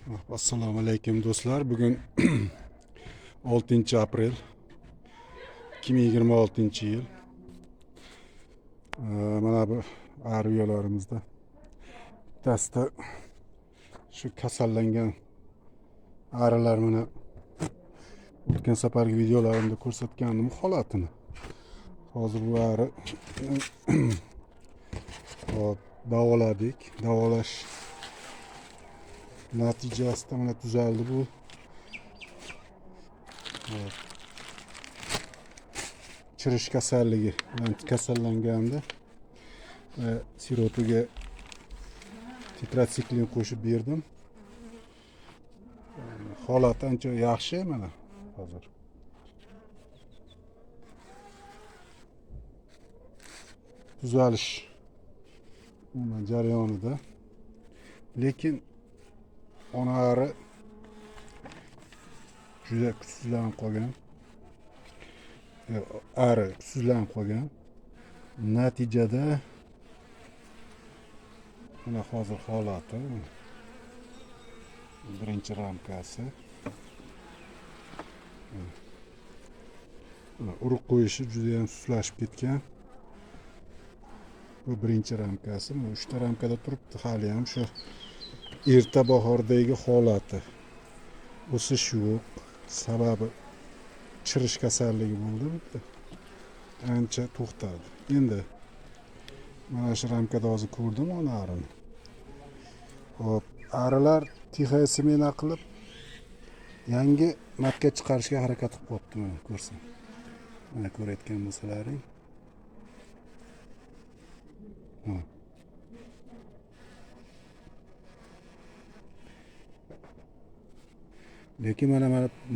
Assalomu alaykum do'stlar. Bugun 6 aprel 2026-yil. Mana bu ariyalarimizda bittasida shu kasallangan arilar mana o'tgan safargi videolarimda ko'rsatganim holatini. Hozir bu ari hop davoladik. Davolash natijasida mana tuzaldi bu. Chirish kasalligi bilan kasallanganda siropiga tetratsiklin qo'shib berdim. Holati ancha yaxshi mana hozir. Tuzalish jarayonida. Lekin onari juda kuchsizlanib qolgan. Ari kuchsizlanib qolgan. Natijada mana hozir holati birinchi ramkasi. Urug' qo'yishi juda ham sustlashib ketgan. Bu birinchi ramkasi. 3 ta ramkada turibdi hali ham shu erta bahordagi holati. O'sish yo'q. Sababi chirish kasalligi bo'ldi bitta. Ancha to'xtadi. Endi mana shu ramkada hozir ko'rdim onarini. Hop, arilar tixaya smena qilib yangi matga chiqarishga harakat qilib qo'yibdi, mana ko'rsin. Mana ko'rayotgan bo'lsalaring. Lekin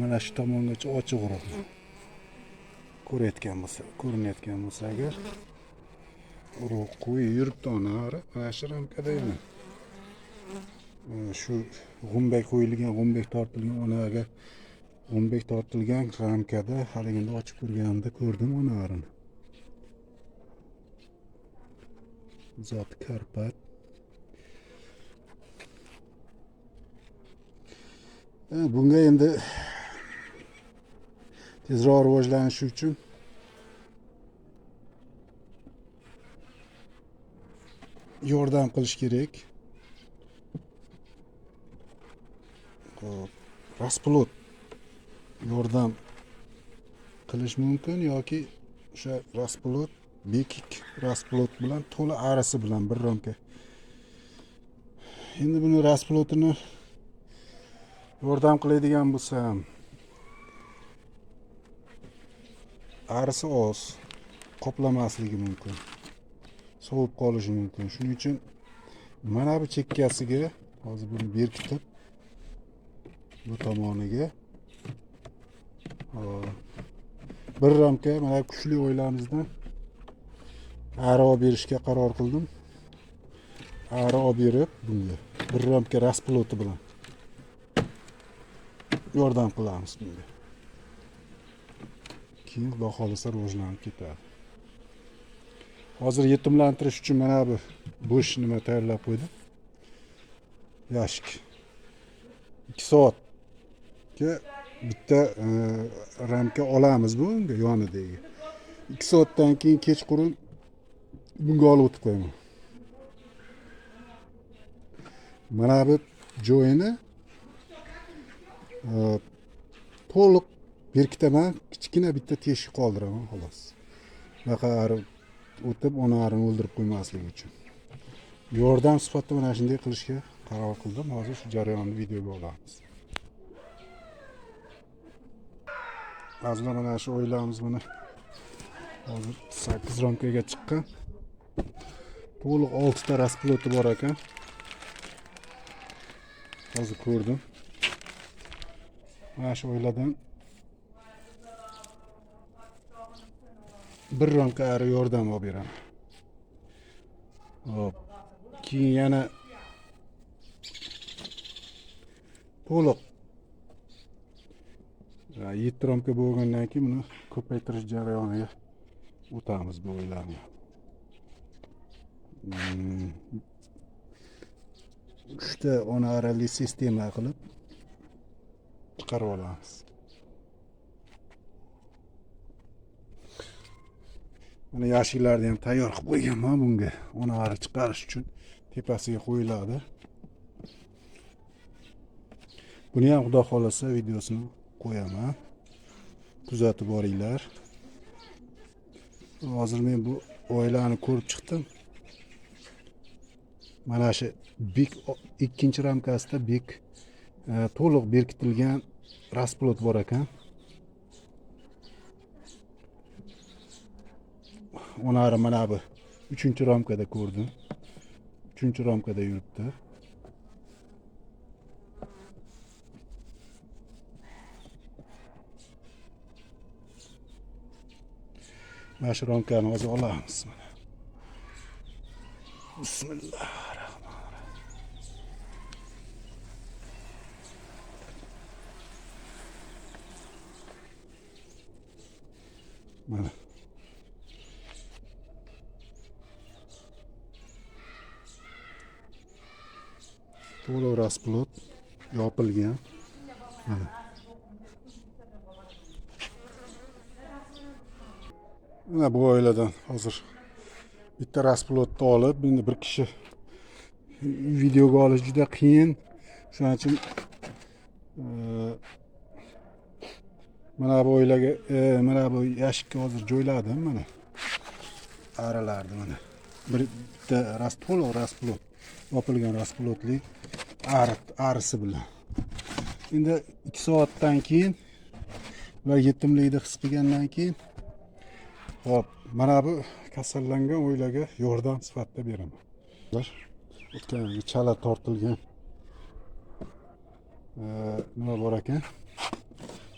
mana shu tomongacha ochiqroq. Ko'rinayotgan bo'lsa agar urug' qo'yib yuribdi onari, mana shu ramkada yana. Shu g'umbak qo'yilgan, g'umbak tortilgan onaga g'umbak tortilgan ramkada haliganda ochib ko'rganimda ko'rdim onarini. Zot Karpat. Bunga endi tezroq rivojlanishi uchun yordam qilish kerak. Rasplot yordam qilish mumkin yoki o'sha rasplot bekik rasplot bilan to'la arisi bilan bir ramka. Endi buni rasplotini yordam qiladigan bo'lsam, arisi oz, qoplamasligi mumkin, sovib qolishi mumkin. Shuning uchun mana bu chekkasiga hozir buni berkitib bu tomoniga bir ramka mana kuchli o'ylamizdan ari olib berishga qaror qildim. Ari olib berib bunga bir ramka rasploti bilan yordam qilamiz bunga. Keyin Xudo xolisa rivojlanib ketadi. Hozir yetimlantirish uchun mana bu bo'sh nima tayyorlab qo'ydim. Yashik. 2 soatga bitta ramka olamiz bunga yonidagi. 2 soatdan keyin kechqurun bunga olib o'tib qo'yaman. Mana bu joyini to'liq berkitaman, kichkina bitta teshik qoldiraman xolos. Bunaqa o'tib onarini o'ldirib qo'ymasligi uchun. Yordam sifatida mana shunday qilishga qaror qildim. Hozir shu jarayonni videoga olamiz. Azman mana shu o'ylamiz buni hozir 8 ramkaga chiqqan. To'liq 6 ta rasploti bor ekan. Hozir ko'rdim. Mana shu o'yladan bir ramka ari yordam olib beraman. Hop. Keyin yana to'liq 7 ramka bo'lgandan keyin buni ko'paytirish jarayoniga o'tamiz bu o'ylarni. uchta onarali sistema qilib chiqarib olamiz. Mana yashiklarni ham tayyor qilib qo'yganman bunga. Onari chiqarish uchun tepasiga qo'yiladi. Buni ham xudo xolasa videosini qo'yaman. Kuzatib boringlar. Hozir men bu oilani ko'rib chiqdim. Mana shu bek ikkinchi ramkasida bek to'liq berkitilgan rasplot bor ekan. Onari mana bu 3-ramkada ko'rdim. 3-ramkada yuribdi. Mana shu ramkani hozir olamiz. Bismillahirrohmanirrohim. Mana to'liq rasplot yopilgan. Mana mana bu oiladan hozir bitta rasplotni olib, endi bir kishi videoga olish juda qiyin. Shuning uchun mana bu oilaga mana bu yashikka hozir joyladim mana. Aralardi mana. Bitta to'liq rasplot, yopilgan rasplotli arisi bilan. Endi 2 soatdan keyin ular yetimlikni his qilgandan keyin hop, mana bu kasallangan oilaga yordam sifatida beraman. O'tgan chala tortilgan nima bor ekan?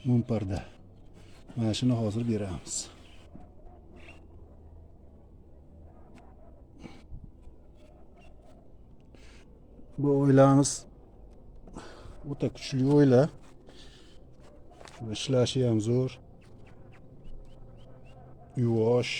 Mumparda. Mana shuni hozir beramiz. Bu oilamiz o'ta kuchli oila. Ishlashi ham zo'r. Yuvosh.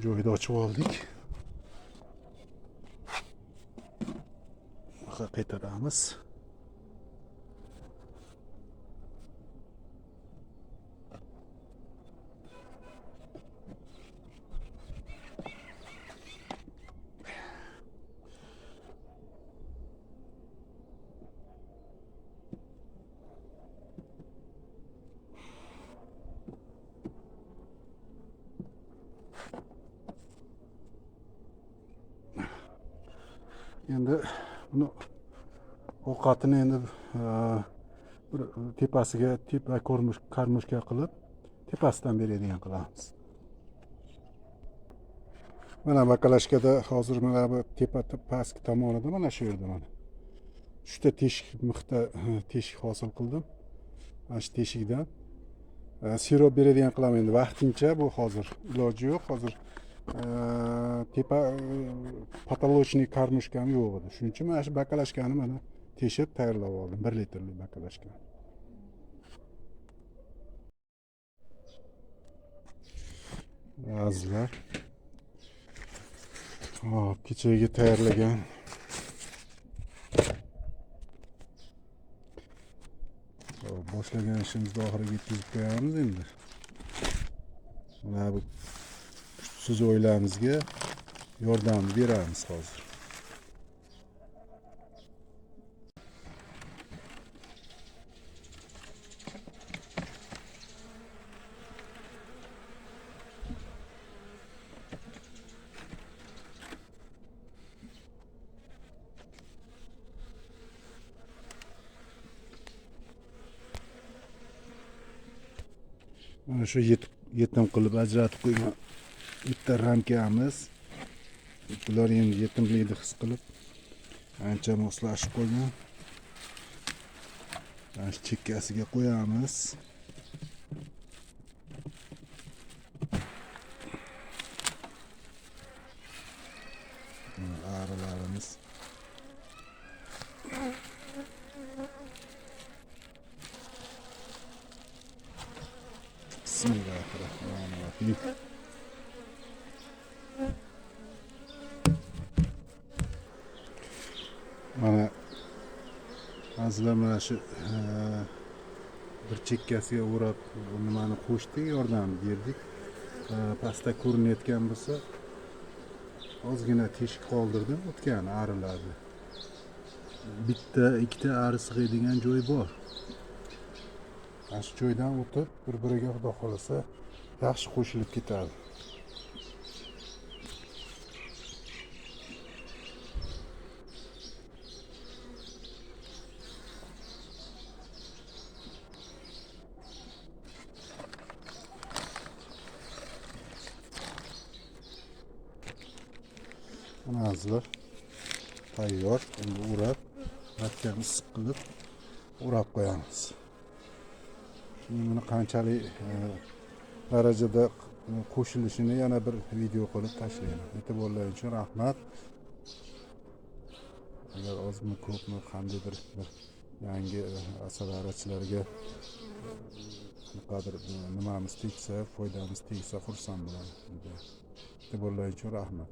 Joyda ochib oldik. Qaytaramiz. Endi buni ovqatini endi bir tepasiga karmushka qilib tepasidan beradigan qilamiz. Mana bakalashkada hozir mana bu tepa pastki tomonida mana shu yerda mana 3 ta teshik miqda teshik hosil qildim. Mana shu teshikdan sirop beradigan qilaman endi vaqtincha. Bu hozir iloji yo'q. Hozir tepa patolochniy karmushkam yo'q edi. Shuning uchun mana shu bakalashkani mana teshib tayyorlab oldim. 1 litrlik bakalashka. Azlar. Hop, kechagi tayyorlagan boshlagan ishimizni oxiriga yetkazib qo'yamiz endi. Mana bu kuchsiz oilamizga yordam beramiz hozir. Mana shu yetim qilib ajratib qo'ygan bitta ramkamiz. Bular endi yetimlikni his qilib ancha moslashib qolgan. Mana shu chekkasiga qo'yamiz. Bismillahirrahmanirrahim. Mana azizlar, mana shu bir chekkasiga o'rab nimani qo'shdik, yordam berdik. Pastda ko'rinayotgan bo'lsa ozgina teshik qoldirdim, o'tgani arilardi. Bitta ikkita ari sig'adigan joy bor. Mana shu joydan o'tib bir-biriga xudo xolasa yaxshi qo'shilib ketadi. Mana azizlar tayyor. Endi o'rab, rakkani issiq qilib o'rab qo'yamiz. Şimdi buni qanchalik darajada qo'shilishini yana bir video qilib tashlayman. E'tiborlaringiz uchun rahmat. Agar ozmi ko'pmi qandaydir bir yangi asalarichilarga qadr nimamiz tegsa, foydamiz tegsa xursand bo'laman. E'tiborlaringiz uchun rahmat.